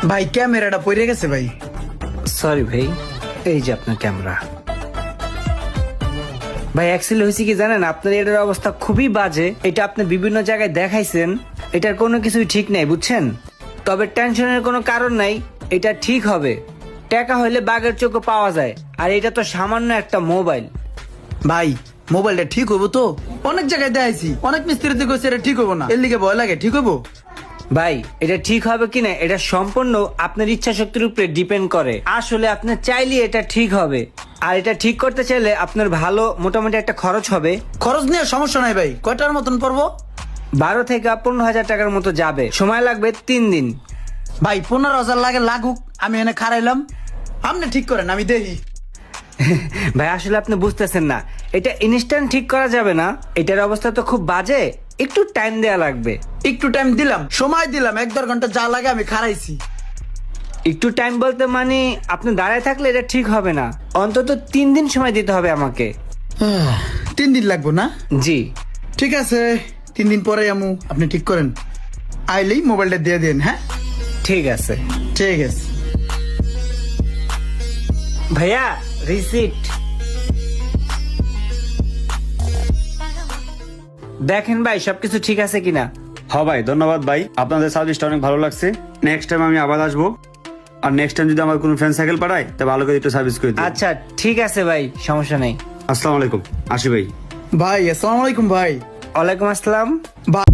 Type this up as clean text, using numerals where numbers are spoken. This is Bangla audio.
ভাই ক্যামেরাটা পড়ে গেছে ভাই। সরি ভাই, এই যে আপনার ক্যামেরা। ভাই অ্যাক্সিডেন্ট হয়েছে কি জানেন, আপনার এটার অবস্থা খুবই বাজে। এটা আপনি বিভিন্ন জায়গায় দেখাইছেন, এটার কোনো কিছুই ঠিক নাই বুঝছেন। তবে টেনশনের কোনো কারণ নাই, এটা ঠিক হবে। টাকা হইলে বাঘের চোখও পাওয়া যায়, আর এটা তো সামান্য একটা মোবাইল। ভাই মোবাইলটা ঠিক হবো তো? অনেক জায়গায় দেখাইছি, অনেক মিস্ত্রিতে কইছে এটা ঠিক হবো না, এর লিগে ভয় লাগে। ঠিক হবো ভাই এটা ঠিক হবে কিনা এটা সম্পূর্ণ আপনার ইচ্ছা শক্তির উপরে ডিপেন্ড করে। আসলে আপনি চাইলে এটা ঠিক হবে, আর এটা ঠিক করতে চাইলে আপনার ভালো মোটামুটি একটা খরচ হবে। খরচ নিয়ে সমস্যা নাই ভাই, কয়টার মতন পড়বো? 12 থেকে 15,000 টাকার মতো যাবে, সময় লাগবে 3 দিন। ভাই 15,000 লাগে লাগুক, আমি এনে খারাইলাম, আপনি ঠিক করেন আমি দেখি। ভাই আসলে আপনি বুঝতেছেন না, এটা ইনস্ট্যান্ট ঠিক করা যাবে না, এটার অবস্থা তো খুব বাজে, একটু টাইম দেয়া লাগবে। একটু টাইম দিলাম, সময় দিলাম, 1-1.5 ঘন্টা যা লাগে আমি খারাইছি। একটু টাইম বলতে মানে আপনি দাঁড়ায় থাকলে এটা ঠিক হবে না, অন্তত 3 দিন সময় দিতে হবে আমাকে। 3 দিন লাগবো না? জি ঠিক আছে, 3 দিন পরে আমু, আপনি ঠিক করেন। আইলেই মোবাইলটা দিয়ে দেন। হ্যাঁ ঠিক আছে। ঠিক আছে। ভাইয়া রিসিট দেখেন ভাই, সবকিছু ঠিক আছে কিনা। হ্যাঁ ভাই, ধন্যবাদ ভাই, আপনাদের সার্ভিসটা অনেক ভালো লাগছে। নেক্সট টাইম আমি আবার আসবো, আর নেক্সট টাইম যদি আমার কোনো ফ্রেন্ড সাইকেল পাঠায় তা ভালো করে একটু সার্ভিস করে দিই। আচ্ছা ঠিক আছে ভাই, সমস্যা নেই। আসসালামু আলাইকুম, আসি ভাই। ভাই আসসালামু আলাইকুম ভাই। ওয়ালাইকুম আসসালাম। ভাই